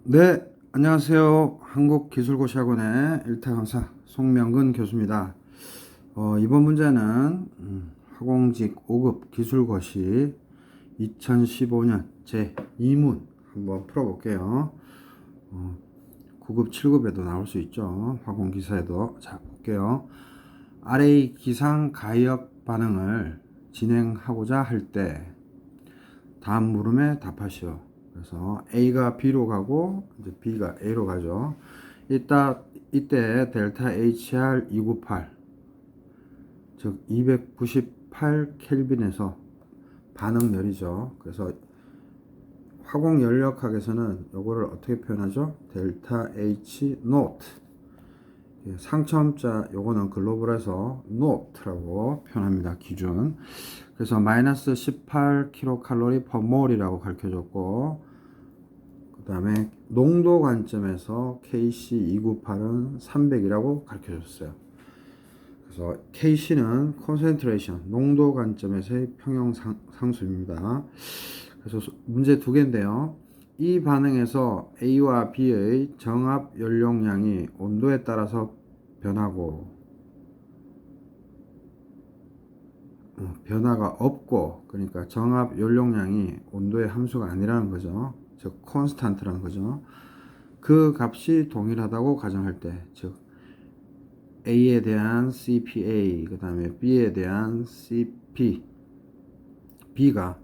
네, 안녕하세요. 한국기술고시학원의 일타 강사 송명근 교수입니다. 이번 문제는 학공직 5급 기술고시 2015년 제2문 한번 풀어볼게요. 9급, 7급에도 나올 수 있죠. 화공기사에도. 자, 볼게요. 아래의 기상 가역 반응을 진행하고자 할 때 다음 물음에 답하시오. 그래서 A가 B로 가고 이제 B가 A로 가죠. 이때 델타 HR 298, 즉 298 켈빈에서 반응열이죠. 그래서 화공 연력학에서는 요거를 어떻게 표현하죠? 델타 H 노트. 상첨자 요거는 글로벌에서 노트라고 표현합니다. 기준. 그래서 마이너스 18kcal per 몰이라고 가르쳐줬고, 그 다음에 농도 관점에서 KC298은 300이라고 가르쳐줬어요. 그래서 KC는 concentration, 농도 관점에서의 평형상수입니다. 그래서 문제 두 개인데요. 이 반응에서 A와 B의 정합 연료량이 온도에 따라서 변화가 없고, 그러니까 정합 연료량이 온도의 함수가 아니라는 거죠. 즉 콘스탄트라는 거죠. 그 값이 동일하다고 가정할 때, 즉 A에 대한 CPA, 그 다음에 B에 대한 CP, B가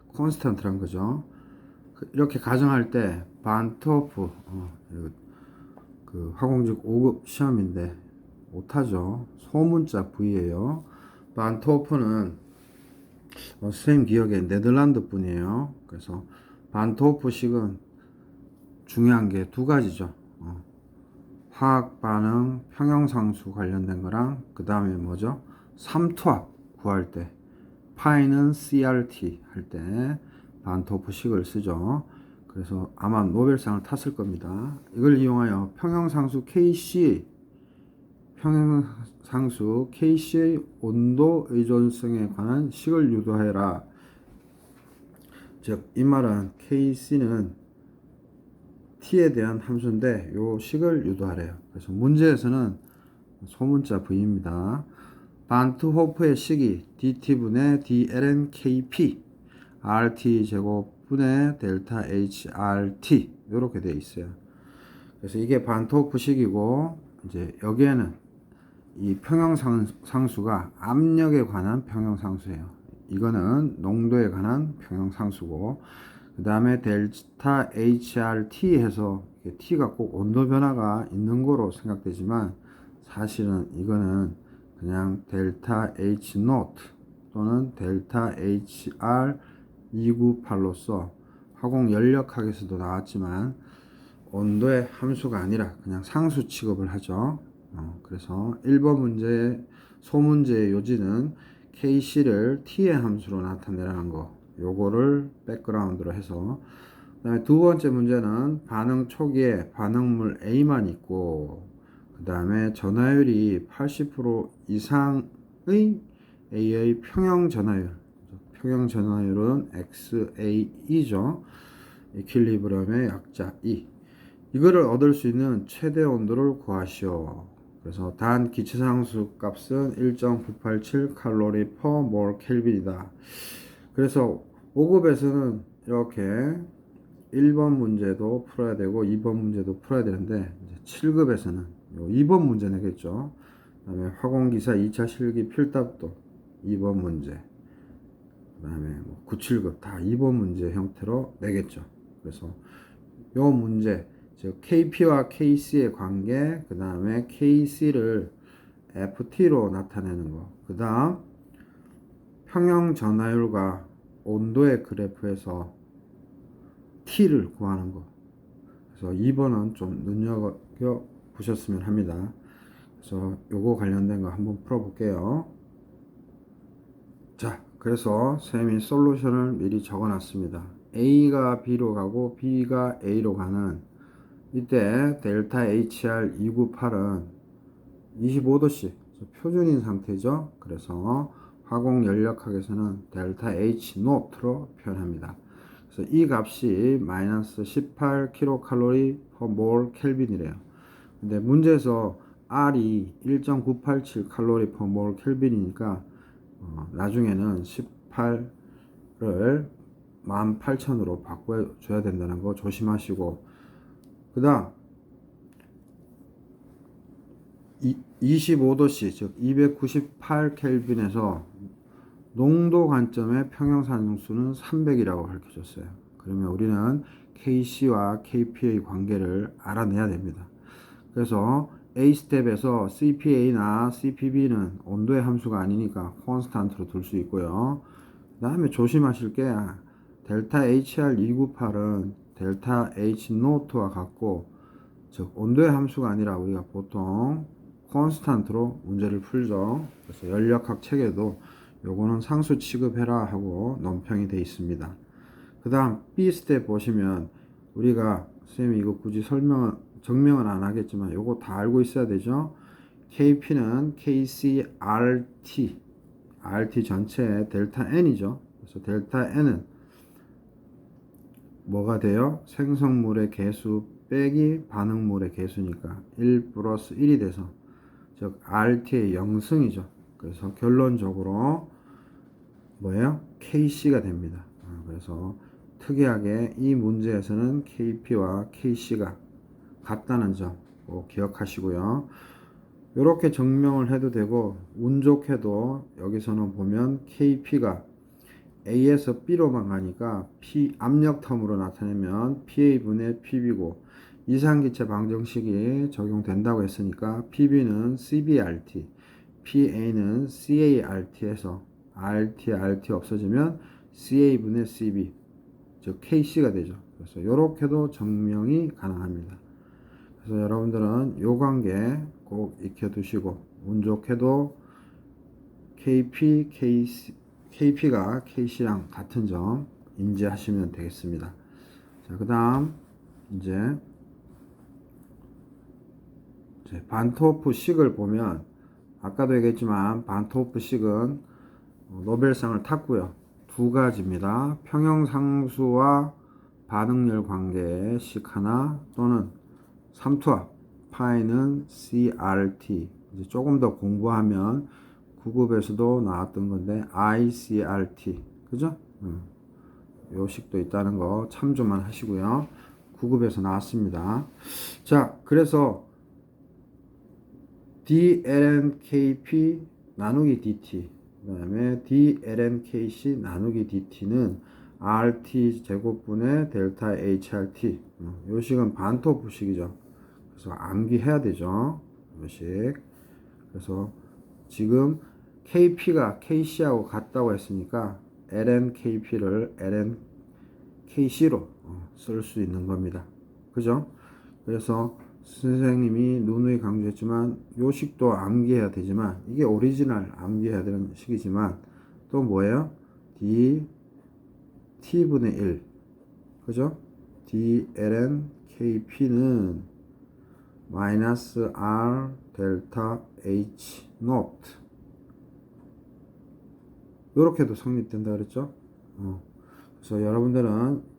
콘스탄트라는 거죠. 이렇게 가정할 때 반트호프, 그 화공직 5급 시험인데 못하죠. 소문자 V예요. 반트호프는 선생님 기억에 네덜란드 분이에요. 그래서 반트호프식은 중요한 게 두 가지죠. 화학 반응 평형상수 관련된 거랑, 그 다음에 뭐죠? 삼투압 구할 때 파이는 CRT 할 때 반트호프식을 쓰죠. 그래서 아마 노벨상을 탔을 겁니다. 이걸 이용하여 평형상수 KC의 온도 의존성에 관한 식을 유도해라. 즉, 이 말은 KC는 T에 대한 함수인데 요 식을 유도하래요. 그래서 문제에서는 소문자 V입니다. 반트호프의 식이 dT분의 dlnKP RT 제곱분의 델타 HRT 이렇게 되어 있어요. 그래서 이게 반트호프 식이고, 이제 여기에는 이 평형상수가 압력에 관한 평형상수예요. 이거는 농도에 관한 평형상수고, 그 다음에 델타 HRT 해서 T가 꼭 온도 변화가 있는 거로 생각되지만, 사실은 이거는 그냥 델타 H 노트 또는 델타 HR 298로서 화공 연력학에서도 나왔지만 온도의 함수가 아니라 그냥 상수 취급을 하죠. 그래서 1번 문제 소문제의 요지는 KC를 T의 함수로 나타내라는 거, 요거를 백그라운드로 해서, 그 다음에 두 번째 문제는 반응 초기에 반응물 A만 있고, 그 다음에 전하율이 80% 이상의 A의 평형 전하율은 XAE죠. 이퀄리브럼의 약자 E. 이거를 얻을 수 있는 최대 온도를 구하시오. 그래서 단 기체상수 값은 1.987 칼로리 per 몰 켈빈이다. 그래서 5급에서는 이렇게 1번 문제도 풀어야 되고 2번 문제도 풀어야 되는데, 이제 7급에서는 2번 문제 내겠죠. 그 다음에 화공기사 2차 실기 필답도 2번 문제, 그 다음에 9, 7급 다 2번 문제 형태로 내겠죠. 그래서 요 문제, 즉 KP와 KC의 관계, 그 다음에 KC를 FT로 나타내는 거, 그 다음 평형 전하율과 온도의 그래프에서 T를 구하는 거. 그래서 2번은 좀 눈여겨 보셨으면 합니다. 그래서 요거 관련된 거 한번 풀어볼게요. 자, 그래서 쌤이 솔루션을 미리 적어 놨습니다. A가 B로 가고 B가 A로 가는 이때 델타 HR 298은 25도씨 표준인 상태죠. 그래서 화공 연력학에서는 델타 H 노트로 표현합니다. 그래서 이 값이 마이너스 18kcal per mole 켈빈이래요. 근데 문제에서 R이 1.987 칼로리 per mole 켈빈이니까 나중에는 18을 18,000으로 바꿔줘야 된다는 거 조심하시고, 그 다음 25도씨 즉 298 켈빈에서 농도 관점의 평형산수는 300이라고 가르쳐줬어요. 그러면 우리는 KC와 KP의 관계를 알아내야 됩니다. 그래서 A 스텝에서 CPA나 CPB는 온도의 함수가 아니니까 콘스탄트로 둘 수 있고요. 그 다음에 조심하실 게 델타 HR 298은 델타 H 노트와 같고, 즉 온도의 함수가 아니라 우리가 보통 콘스탄트로 문제를 풀죠. 그래서 연력학 책에도 요거는 상수 취급해라 하고 논평이 되어 있습니다. 그 다음 B 스텝 보시면 우리가 선생님이 이거 굳이 정명은 안 하겠지만 요거 다 알고 있어야 되죠. KP는 KCRT RT 전체의 델타 N이죠. 그래서 델타 N은 뭐가 돼요? 생성물의 개수 빼기 반응물의 개수니까 1 플러스 1이 돼서 즉 RT의 영승이죠. 그래서 결론적으로 뭐예요? KC가 됩니다. 그래서 특이하게 이 문제에서는 KP와 KC가 같다는 점 꼭 기억하시고요. 이렇게 증명을 해도 되고, 운 좋게도 여기서는 보면 KP가 A에서 B로만 가니까 P 압력 텀으로 나타내면 PA분의 PB고, 이상기체 방정식이 적용된다고 했으니까 PB는 CBRT, PA는 CART에서 RT 없어지면 CA분의 CB, 즉 KC가 되죠. 그래서 이렇게도 증명이 가능합니다. 그래서 여러분들은 요 관계 꼭 익혀두시고, 운 좋게도 KP가 KC랑 같은 점 인지하시면 되겠습니다. 자, 그 다음 이제 반트호프 식을 보면, 아까도 얘기했지만 반트호프 식은 노벨상을 탔고요. 두 가지입니다. 평형상수와 반응열 관계의 식 하나, 또는 삼투압 파이는 CRT, 이제 조금 더 공부하면 9급에서도 나왔던 건데 ICRT, 그죠? 요 식도 있다는 거 참조만 하시고요. 9급에서 나왔습니다. 자, 그래서 DLNKP 나누기 DT, 그 다음에 DLNKC 나누기 DT는 RT 제곱분의 델타 HRT, 요 식은 반트호프 식이죠. 그래서 암기해야 되죠. 요 식. 그래서 지금 KP가 KC하고 같다고 했으니까 LNKP를 LNKC로 쓸 수 있는 겁니다. 그죠? 그래서 선생님이 누누이 강조했지만 요 식도 암기해야 되지만, 이게 오리지널 암기해야 되는 식이지만, 또 뭐예요? T분의 1, 그죠? DLNKP는 마이너스 R 델타 H 노트, 요렇게도 성립된다 그랬죠? 그래서 여러분들은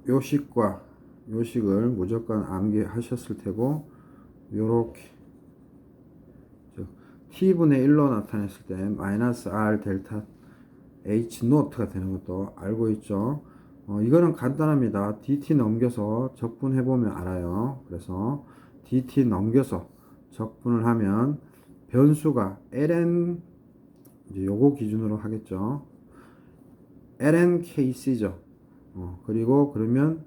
요식과 요식을 무조건 암기하셨을 테고, 요렇게 T분의 1로 나타냈을 때 마이너스 R 델타 H 노트가 되는 것도 알고 있죠? 이거는 간단합니다. DT 넘겨서 적분해보면 알아요. 그래서 DT 넘겨서 적분을 하면 변수가 ln, 이제 요거 기준으로 하겠죠. lnkc죠. 그리고 그러면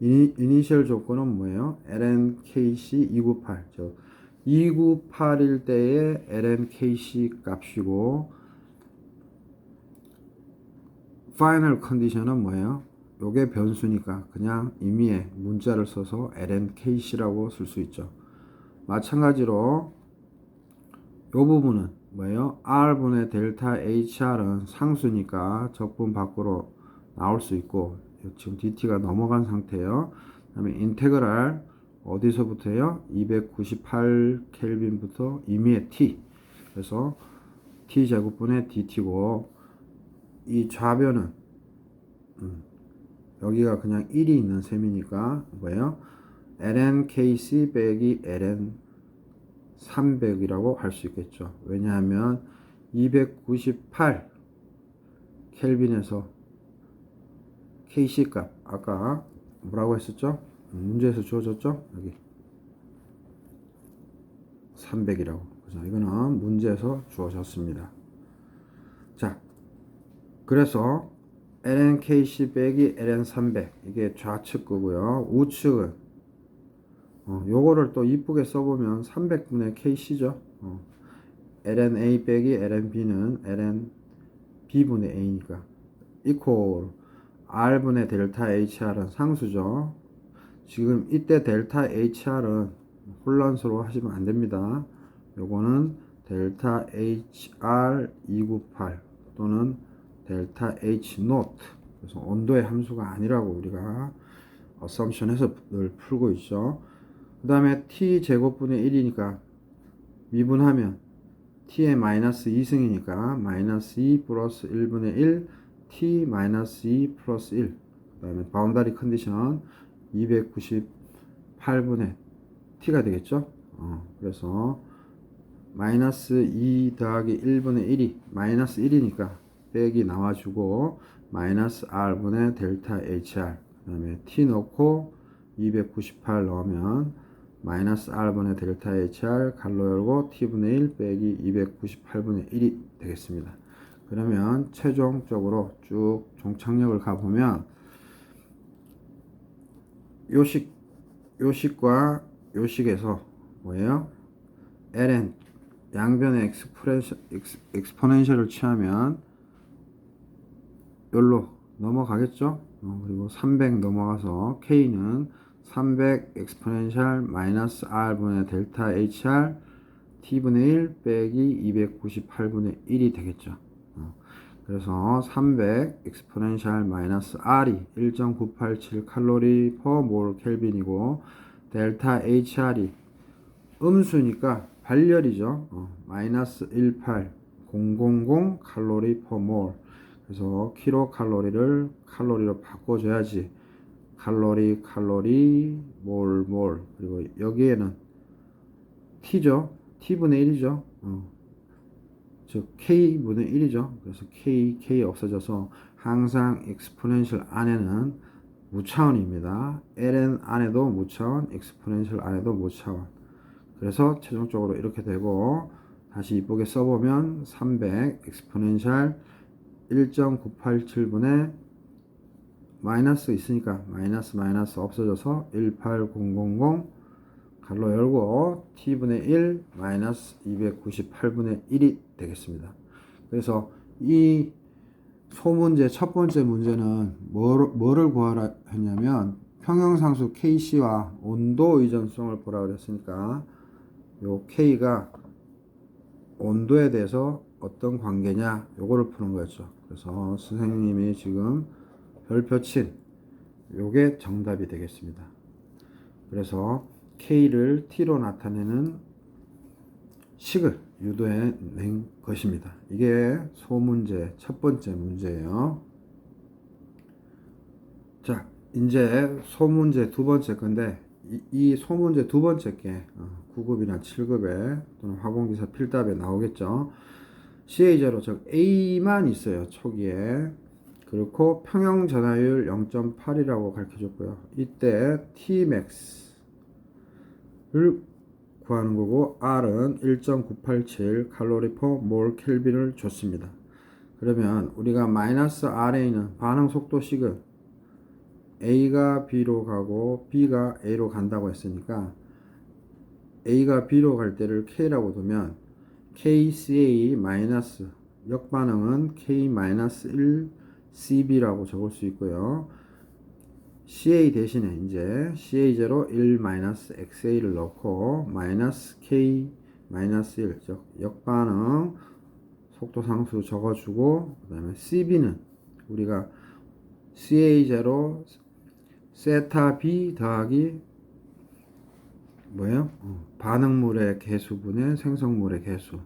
이니셜 조건은 뭐예요? lnkc 298, 즉 298일 때의 lnkc 값이고, 파이널 컨디션은 뭐예요? 요게 변수니까 그냥 임의의 문자를 써서 lnkc라고 쓸 수 있죠. 마찬가지로 요 부분은 뭐예요? R분의 델타 HR은 상수니까 적분 밖으로 나올 수 있고, 지금 DT가 넘어간 상태예요. 그 다음에 인테그랄 어디서부터요? 298 켈빈부터 임의의 T, 그래서 T 제곱분의 DT고, 이 좌변은 여기가 그냥 1이 있는 셈이니까 뭐예요? ln kc 빼기 ln 300이라고 할 수 있겠죠. 왜냐하면 298 켈빈에서 kc 값 아까 뭐라고 했었죠? 문제에서 주어졌죠? 여기 300이라고. 그래서 이거는 문제에서 주어졌습니다. 자, 그래서 ln kc 빼기 ln 300 이게 좌측 거고요. 우측은 요거를 또 이쁘게 써보면 300분의 kc죠. ln a 빼기 ln b는 ln b분의 a니까 이퀄 r분의 델타 hr은 상수죠. 지금 이때 델타 hr은 혼란스러워 하시면 안 됩니다. 요거는 델타 hr 298 또는 델타 h 노트. 그래서 온도의 함수가 아니라고 우리가 어썸션해서 늘 풀고 있죠. 그 다음에 t 제곱분의 1이니까 미분하면 t의 마이너스 2승이니까 마이너스 2 플러스 1분의 1 t 마이너스 2 플러스 1. 그 다음에 바운다리 컨디션 298분의 t가 되겠죠. 그래서 마이너스 2 더하기 1분의 1이 마이너스 1이니까 빼기 나와주고 마이너스 r분의 델타 hr 그 다음에 t 넣고 298 넣으면 마이너스 r분의 델타 hr 갈로 열고 t분의 1 빼기 298분의 1이 되겠습니다. 그러면 최종적으로 쭉 종착역을 가보면 요식과 요식에서 뭐예요? ln 양변의 엑스포넨셜을 취하면 여기로 넘어가겠죠? 그리고 300 넘어가서 k는 300 엑스포넨셜 마이너스 r분의 델타 hr t분의 1 빼기 298분의 1이 되겠죠. 그래서 300 엑스포넨셜 마이너스 r이 1.987 칼로리 퍼 몰 켈빈이고 델타 hr이 음수니까 발열이죠. 마이너스 18000 칼로리 퍼 몰. 그래서 킬로칼로리를 칼로리로 바꿔줘야지. 칼로리 몰. 그리고 여기에는 t죠. t분의 1이죠. 즉 k분의 1이죠. 그래서 k 없어져서 항상 엑스포넨셜 안에는 무차원입니다. ln 안에도 무차원, 엑스포넨셜 안에도 무차원. 그래서 최종적으로 이렇게 되고 다시 이쁘게 써보면 300 엑스포넨셜 1.987분의 마이너스 있으니까 마이너스 없어져서 18000 갈로 열고 t분의 1 마이너스 298분의 1이 되겠습니다. 그래서 이 소문제 첫 번째 문제는 뭐를 구하라 했냐면 평형상수 kc와 온도 의존성을 보라 그랬으니까 요 k가 온도에 대해서 어떤 관계냐 요거를 푸는 거였죠. 그래서 선생님이 지금 별표 친 요게 정답이 되겠습니다. 그래서 k를 t로 나타내는 식을 유도해 낸 것입니다. 이게 소문제 첫 번째 문제예요. 자, 이제 소문제 두 번째 건데 이 소문제 두 번째 게 9급이나 7급에 또는 화공기사 필답에 나오겠죠. CA0 즉 A만 있어요. 초기에. 그렇고 평형 전하율 0.8이라고 가르쳐줬고요. 이때 Tmax를 구하는 거고 R은 1.987 칼로리 퍼 몰 켈빈을 줬습니다. 그러면 우리가 마이너스 RA는 반응 속도식은 A가 B로 가고 B가 A로 간다고 했으니까 A가 B로 갈 때를 K라고 두면 KCA 마이너스 역반응은 K-1 CB라고 적을 수 있고요. CA 대신에 이제 CA0 1-XA를 넣고 마이너스 K-1 즉 역반응 속도상수 적어주고 그 다음에 CB는 우리가 CA0 세타 B 더하기 뭐예요? 반응물의 개수분의 생성물의 개수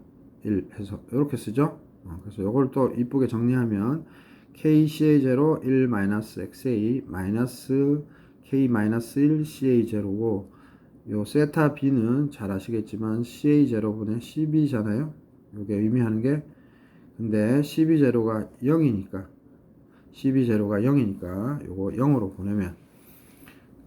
1 해서 이렇게 쓰죠. 그래서 요걸 또 이쁘게 정리하면 KCA0 1-XA 마이너스 K-1 CA0고 요 세타 B는 잘 아시겠지만 CA0분의 CB잖아요. 요게 의미하는 게 근데 CB0가 0이니까 CB0가 0이니까 요거 0으로 보내면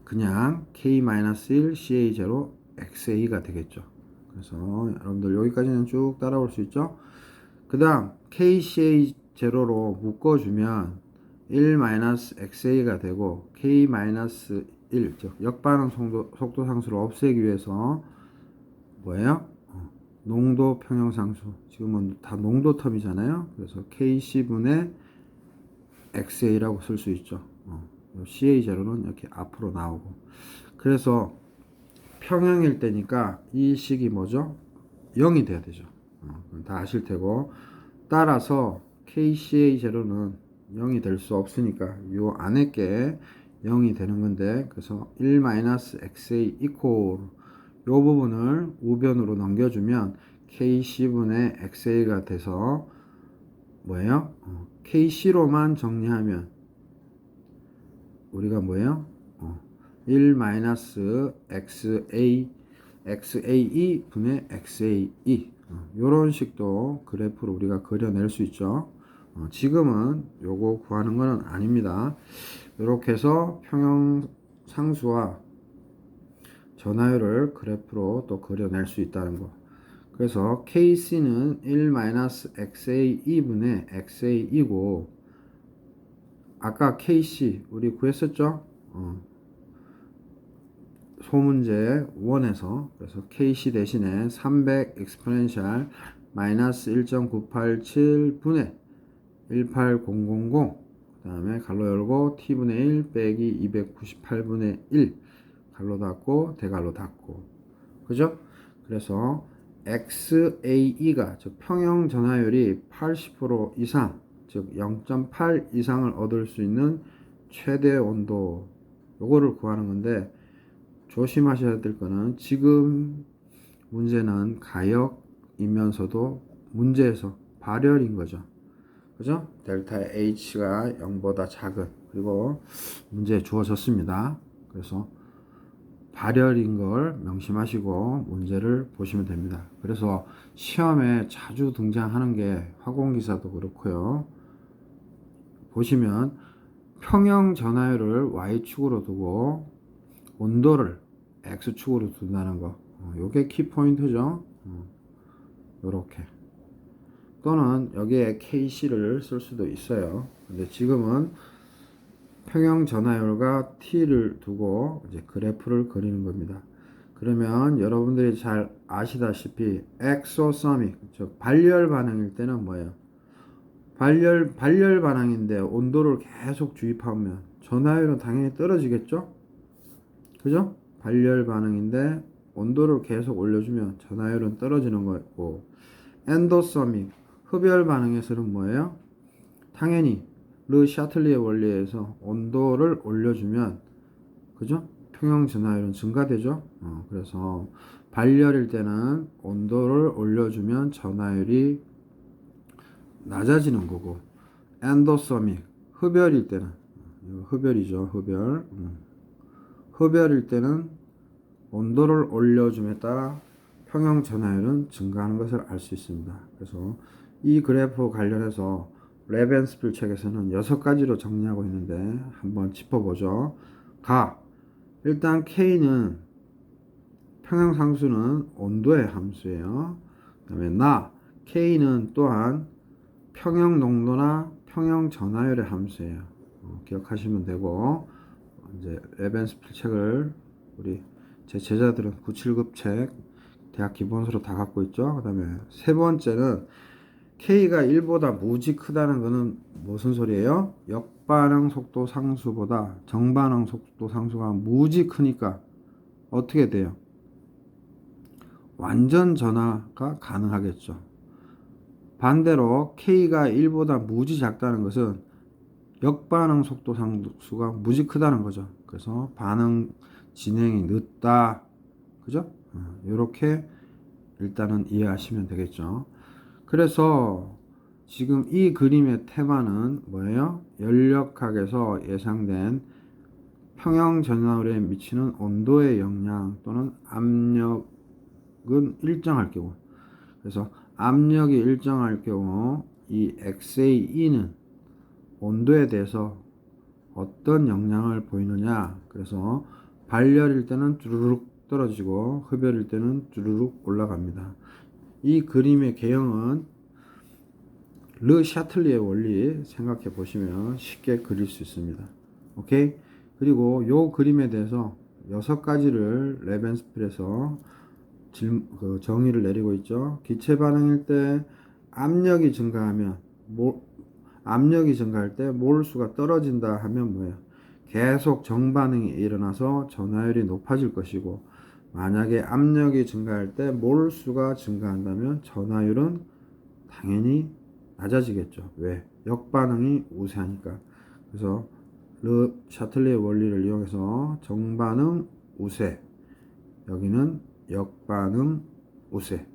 그냥 K-1 CA0 XA가 되겠죠. 그래서 여러분들 여기까지는 쭉 따라올 수 있죠. 그 다음 KCA0로 묶어주면 1-XA가 되고 K-1 즉 역반응 속도 상수를 없애기 위해서 뭐예요? 농도 평형상수 지금은 다 농도 텀이잖아요. 그래서 KC분의 XA라고 쓸 수 있죠. CA0는 이렇게 앞으로 나오고 그래서 평형일 때니까 이 식이 뭐죠? 0이 돼야 되죠. 다 아실 테고 따라서 KCA0는 0이 될 수 없으니까 요 안에 게 0이 되는 건데 그래서 1-XA 이퀄 요 부분을 우변으로 넘겨주면 KC분의 XA가 돼서 뭐예요? KC로만 정리하면 우리가 뭐예요? 1-XA XAE 분의 XAE 요런 식도 그래프로 우리가 그려낼 수 있죠. 지금은 요거 구하는 거는 아닙니다. 이렇게 해서 평형상수와 전하율을 그래프로 또 그려낼 수 있다는 거. 그래서 KC는 1-XAE 분의 XAE고 아까 KC 우리 구했었죠? 소문제 1에서 그래서 KC 대신에 300 exponential 마이너스 1.987분의 18000 그 다음에 갈로 열고 t분의 1 빼기 298분의 1 갈로 닫고 대갈로 닫고 그죠? 그래서 XAE가 즉 평형 전하율이 80% 이상 즉 0.8 이상을 얻을 수 있는 최대 온도 요거를 구하는 건데 조심하셔야 될 거는 지금 문제는 가역이면서도 문제에서 발열인 거죠. 그죠? 델타 H가 0보다 작은 그리고 문제에 주어졌습니다. 그래서 발열인 걸 명심하시고 문제를 보시면 됩니다. 그래서 시험에 자주 등장하는 게 화공기사도 그렇고요. 보시면 평형 전하율을 Y축으로 두고 온도를 X축으로 둔다는 거. 요게 키포인트죠. 요렇게. 또는 여기에 KC를 쓸 수도 있어요. 근데 지금은 평형 전하율과 T를 두고 이제 그래프를 그리는 겁니다. 그러면 여러분들이 잘 아시다시피 엑소서믹, 즉 발열 반응일 때는 뭐예요? 발열 반응인데 온도를 계속 주입하면 전하율은 당연히 떨어지겠죠? 그죠? 발열 반응인데 온도를 계속 올려주면 전하율은 떨어지는 거고 엔도서믹, 흡열 반응에서는 뭐예요? 당연히 르 샤틀리의 원리에서 온도를 올려주면 그죠? 평형 전하율은 증가되죠. 그래서 발열일 때는 온도를 올려주면 전하율이 낮아지는 거고 엔도서믹 흡열일 때는 흡열이죠. 흡열일 때는 온도를 올려줌에 따라 평형 전하율은 증가하는 것을 알 수 있습니다. 그래서 이 그래프 관련해서 레벤스필 책에서는 6가지로 정리하고 있는데 한번 짚어보죠. 일단 K는 평형상수는 온도의 함수예요. 그 다음에 K는 또한 평형 농도나 평형 전하율의 함수예요. 기억하시면 되고 이제 레벤스필 책을 우리 제 제자들은 97급 책 대학 기본서로 다 갖고 있죠. 그 다음에 세 번째는 K가 1보다 무지 크다는 것은 무슨 소리예요? 역반응 속도 상수보다 정반응 속도 상수가 무지 크니까 어떻게 돼요? 완전 전하가 가능하겠죠. 반대로 K가 1보다 무지 작다는 것은 역반응 속도 상수가 무지 크다는 거죠. 그래서 반응 진행이 늦다. 그죠? 이렇게 일단은 이해하시면 되겠죠. 그래서 지금 이 그림의 테마는 뭐예요? 연력학에서 예상된 평형 전하율에 미치는 온도의 영향 또는 압력은 일정할 경우, 그래서 압력이 일정할 경우 이 XAE는 온도에 대해서 어떤 영향을 보이느냐. 그래서 발열일 때는 주르륵 떨어지고 흡열일 때는 주르륵 올라갑니다. 이 그림의 개형은 르 샤틀리의 원리 생각해 보시면 쉽게 그릴 수 있습니다. 오케이? 그리고 요 그림에 대해서 6가지를 레벤스필에서 정의를 내리고 있죠. 기체 반응일 때 압력이 증가하면 압력이 증가할 때 몰수가 떨어진다 하면 뭐예요? 계속 정반응이 일어나서 전하율이 높아질 것이고, 만약에 압력이 증가할 때 몰수가 증가한다면 전하율은 당연히 낮아지겠죠. 왜? 역반응이 우세하니까. 그래서 르 샤틀리의 원리를 이용해서 정반응 우세, 여기는 역반응 우세,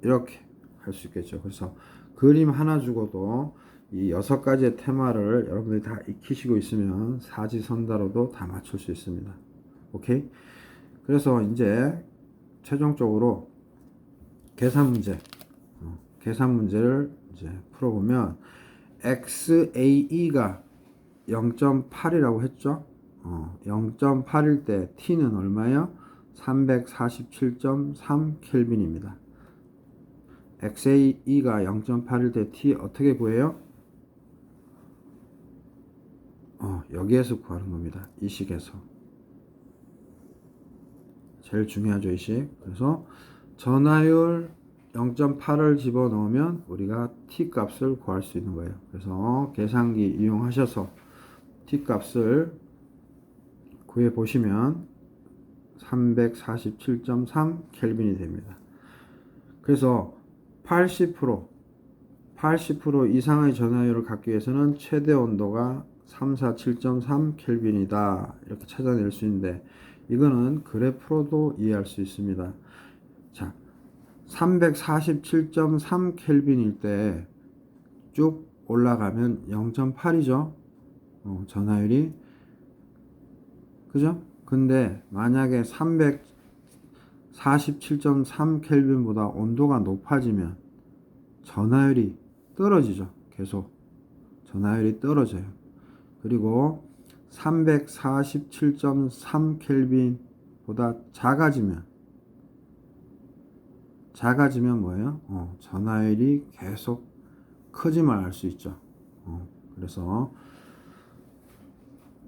이렇게 할 수 있겠죠. 그래서 그림 하나 주고도 이 6가지의 테마를 여러분들이 다 익히시고 있으면 사지선다로도 다 맞출 수 있습니다. 오케이? 그래서 이제 최종적으로 계산 문제를 이제 풀어보면 XAE가 0.8이라고 했죠. 0.8일 때 T는 얼마예요? 347.3 켈빈입니다. XAE가 0.8일 때 T 어떻게 구해요? 여기에서 구하는 겁니다. 이 식에서. 제일 중요하죠, 이 식. 그래서 전하율 0.8을 집어넣으면 우리가 T 값을 구할 수 있는 거예요. 그래서 계산기 이용하셔서 T 값을 구해 보시면 347.3 켈빈이 됩니다. 그래서 80% 이상의 전하율을 갖기 위해서는 최대 온도가 347.3 켈빈이다. 이렇게 찾아낼 수 있는데, 이거는 그래프로도 이해할 수 있습니다. 자, 347.3 켈빈일 때 쭉 올라가면 0.8이죠. 전하율이. 그죠? 근데 만약에 347.3 켈빈보다 온도가 높아지면 전하율이 떨어지죠. 계속 전하율이 떨어져요. 그리고 347.3 켈빈보다 작아지면 뭐예요? 전하율이 계속 커지만 알 수 있죠. 그래서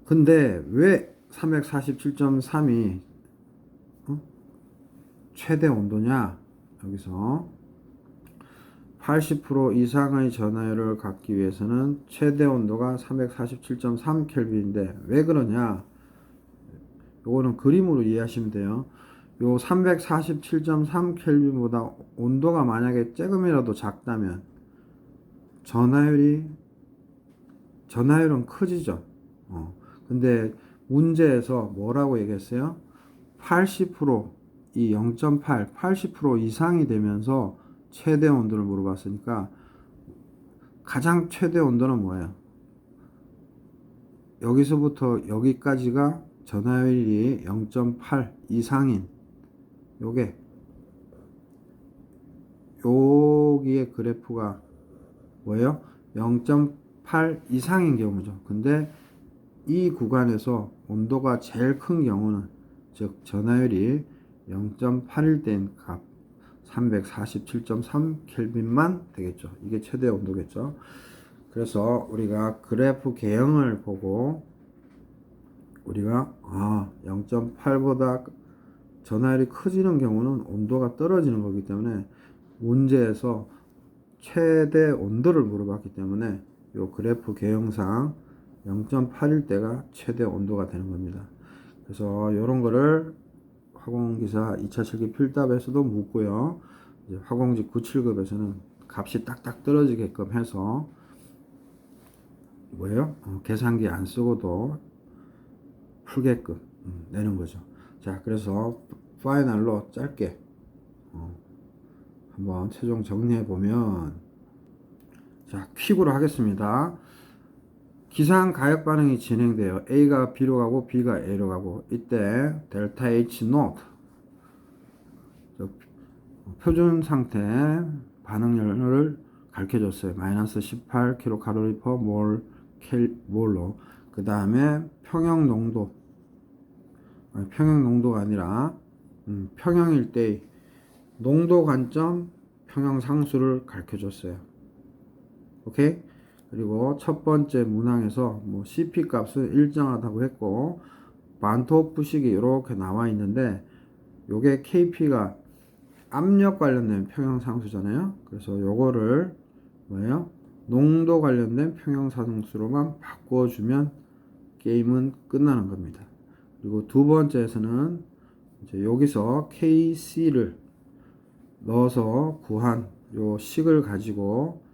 근데 왜 347.3이 최대 온도냐? 여기서 80% 이상의 전하율을 갖기 위해서는 최대 온도가 347.3 켈빈인데 왜 그러냐? 요거는 그림으로 이해하시면 돼요. 요 347.3 켈빈보다 온도가 만약에 조금이라도 작다면 전하율은 커지죠. 근데 문제에서 뭐라고 얘기했어요? 80%이 0.8, 80% 이상이 되면서 최대 온도를 물어봤으니까 가장 최대 온도는 뭐예요? 여기서부터 여기까지가 전하율이 0.8 이상인 여기의 그래프가 뭐예요? 0.8 이상인 경우죠. 근데 이 구간에서 온도가 제일 큰 경우는, 즉 전하율이 0.8일 때인 값 347.3 켈빈만 되겠죠. 이게 최대 온도겠죠. 그래서 우리가 그래프 개형을 보고 우리가 0.8보다 전하율이 커지는 경우는 온도가 떨어지는 거기 때문에 문제에서 최대 온도를 물어봤기 때문에 이 그래프 개형상 0.8일 때가 최대 온도가 되는 겁니다. 그래서 이런 거를 화공기사 2차 실기 필답에서도 묻고요. 이제 화공직 97급에서는 값이 딱딱 떨어지게끔 해서 계산기 안 쓰고도 풀게끔 내는 거죠. 자, 그래서 파이널로 짧게 한번 최종 정리해 보면, 자, 퀵으로 하겠습니다. 기상 가역 반응이 진행돼요. A가 B로 가고 B가 A로 가고, 이때 델타 H 노트 표준 상태 반응열을 가르쳐 줬어요. 마이너스 18kcal per 몰로. 그 다음에 평형 농도가 아니라 평형일 때 농도 관점 평형 상수를 가르쳐 줬어요. 오케이? 그리고 첫 번째 문항에서 뭐 CP 값은 일정하다고 했고, 반토프식이 이렇게 나와 있는데, 요게 KP가 압력 관련된 평형 상수잖아요. 그래서 요거를 뭐예요? 농도 관련된 평형 상수로만 바꿔주면 게임은 끝나는 겁니다. 그리고 두 번째에서는 이제 여기서 KC를 넣어서 구한 요 식을 가지고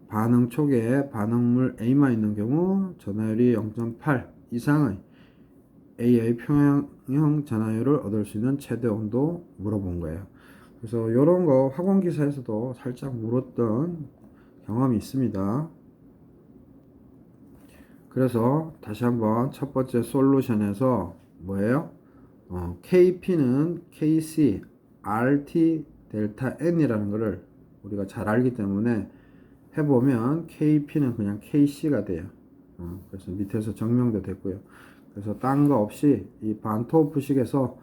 반응 초기에 반응물 A만 있는 경우 전하율이 0.8 이상의 A의 평형 전하율을 얻을 수 있는 최대 온도 물어본 거예요. 그래서 이런 거 학원 기사에서도 살짝 물었던 경험이 있습니다. 그래서 다시 한번 첫 번째 솔루션에서 뭐예요? KP는 KC, RT, 델타 N이라는 것을 우리가 잘 알기 때문에 해보면 KP는 그냥 KC가 돼요. 그래서 밑에서 증명도 됐고요. 그래서 딴 거 없이 이 반토프식에서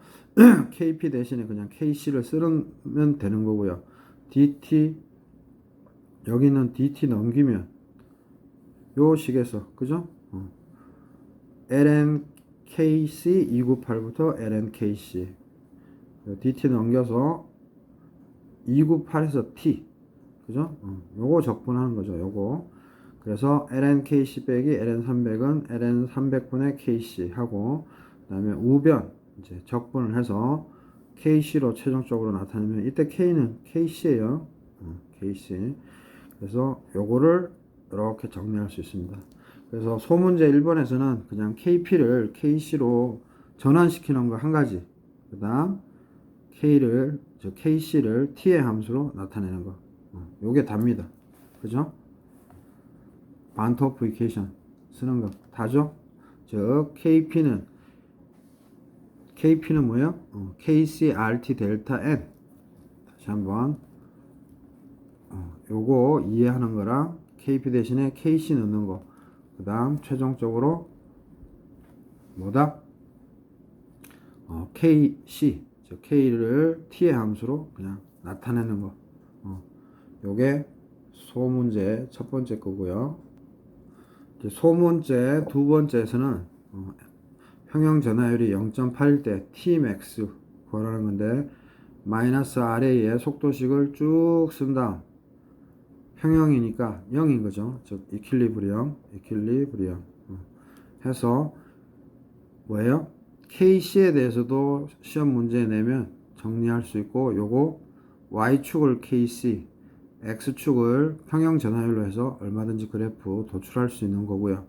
KP 대신에 그냥 KC를 쓰면 되는 거고요. DT, 여기는 DT 넘기면 요 식에서, 그죠? LNKC 298부터 LNKC DT 넘겨서 298에서 T, 그죠? 요거 적분하는 거죠. 요거. 그래서 LNKC 빼기 LN300은 LN300분의 KC 하고, 그 다음에 우변 이제 적분을 해서 KC로 최종적으로 나타내면 이때 K는 KC예요. KC. 그래서 요거를 이렇게 정리할 수 있습니다. 그래서 소문제 1번에서는 그냥 KP를 KC로 전환시키는 거 한 가지. 그 다음 KC를 T의 함수로 나타내는 거. 요게 답니다. 그죠? 반토프 이퀘이션 쓰는 거 다죠? 즉 KP는 뭐예요? KC RT 델타 N. 다시 한번 요거 이해하는 거랑 KP 대신에 KC 넣는 거, 그 다음 최종적으로 뭐다? KC, 즉 K를 T의 함수로 그냥 나타내는 거. 요게 소문제 첫 번째 거고요. 이제 소문제 두 번째에서는 평형 전하율이 0.8일 때 Tmax 구하라는 건데, 마이너스 RA의 속도식을 쭉 쓴 다음 평형이니까 0인 거죠. 즉 이퀄리브리엄 해서 뭐예요? KC에 대해서도 시험 문제에 내면 정리할 수 있고, 요거 Y축을 KC, X축을 평형 전하율로 해서 얼마든지 그래프 도출할 수 있는 거고요.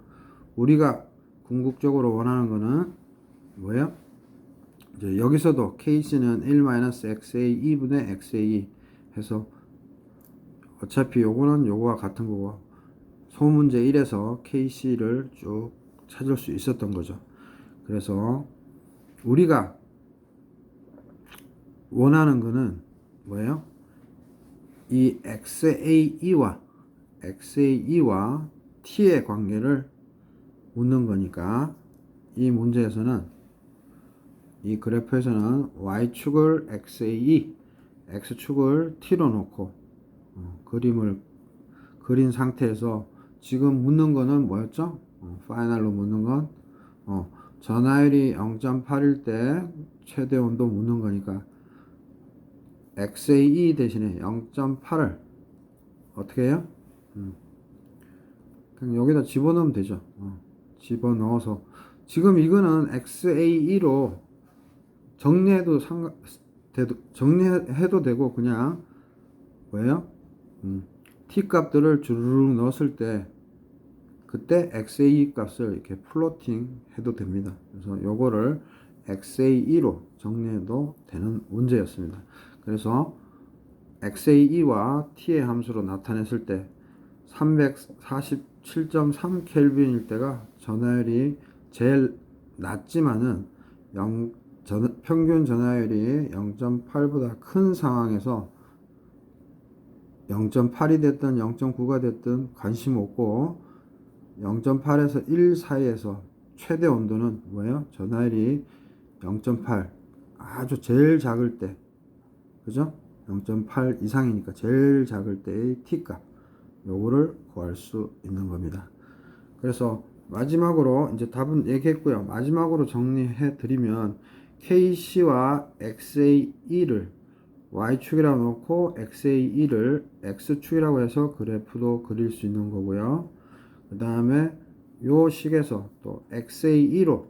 우리가 궁극적으로 원하는 거는 뭐예요? 이제 여기서도 KC는 1-XA 2분의 XA 해서 어차피 요거는 요거와 같은 거고, 소문제 1에서 KC를 쭉 찾을 수 있었던 거죠. 그래서 우리가 원하는 거는 뭐예요? 이 XAE와 T의 관계를 묻는 거니까, 이 문제에서는 이 그래프에서는 Y축을 XAE, X축을 T로 놓고 그림을 그린 상태에서 지금 묻는 거는 뭐였죠? 파이널로 묻는 건 전하율이 0.8일 때 최대 온도 묻는 거니까 XAE 대신에 0.8을 어떻게 해요? 그냥 여기다 집어넣으면 되죠. 집어넣어서 지금 이거는 XAE로 정리해도 정리해도 되고, 그냥 뭐예요? T 값들을 주르륵 넣었을 때 그때 XAE 값을 이렇게 플로팅 해도 됩니다. 그래서 요거를 XAE로 정리해도 되는 문제였습니다. 그래서 XAE와 T의 함수로 나타냈을 때 347.3 켈빈일 때가 전하율이 제일 낮지만은 평균 전하율이 0.8보다 큰 상황에서 0.8이 됐든 0.9가 됐든 관심 없고 0.8에서 1 사이에서 최대 온도는 뭐예요? 전하율이 0.8 아주 제일 작을 때, 그죠? 0.8 이상이니까 제일 작을 때의 T값 요거를 구할 수 있는 겁니다. 그래서 마지막으로 이제 답은 얘기했고요. 마지막으로 정리해 드리면 KC와 XAE를 Y축이라고 놓고 XAE를 X축이라고 해서 그래프도 그릴 수 있는 거고요. 그 다음에 요 식에서 또 XAE로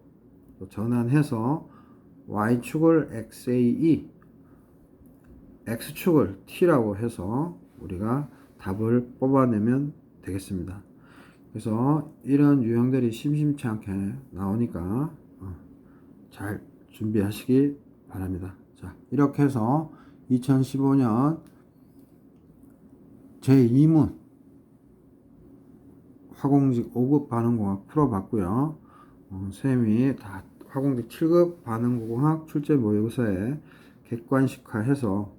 또 전환해서 Y축을 XAE, X축을 T라고 해서 우리가 답을 뽑아내면 되겠습니다. 그래서 이런 유형들이 심심치 않게 나오니까 잘 준비하시기 바랍니다. 자, 이렇게 해서 2015년 제2문 화공직 5급 반응공학 풀어봤고요. 쌤이 다 화공직 7급 반응공학 출제 모의고사에 객관식화해서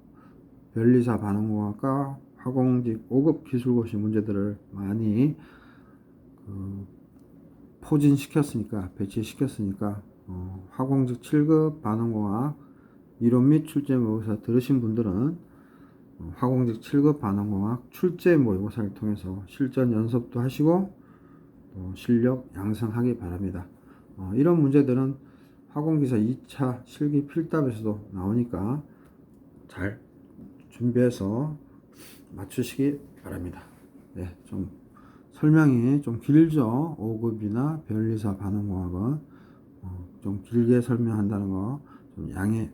변리사 반응공학과 화공직 5급 기술고시 문제들을 많이 포진시켰으니까, 배치시켰으니까 화공직 7급 반응공학 이론 및 출제 모의고사 들으신 분들은 화공직 7급 반응공학 출제 모의고사를 통해서 실전 연습도 하시고 또 실력 양성하기 바랍니다. 이런 문제들은 화공기사 2차 실기 필답에서도 나오니까 잘 준비해서 맞추시기 바랍니다. 네, 좀 설명이 좀 길죠. 5급이나 변리사 반응공학은 좀 길게 설명한다는 거 좀 양해해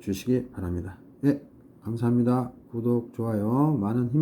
주시기 바랍니다. 네, 감사합니다. 구독, 좋아요, 많은 힘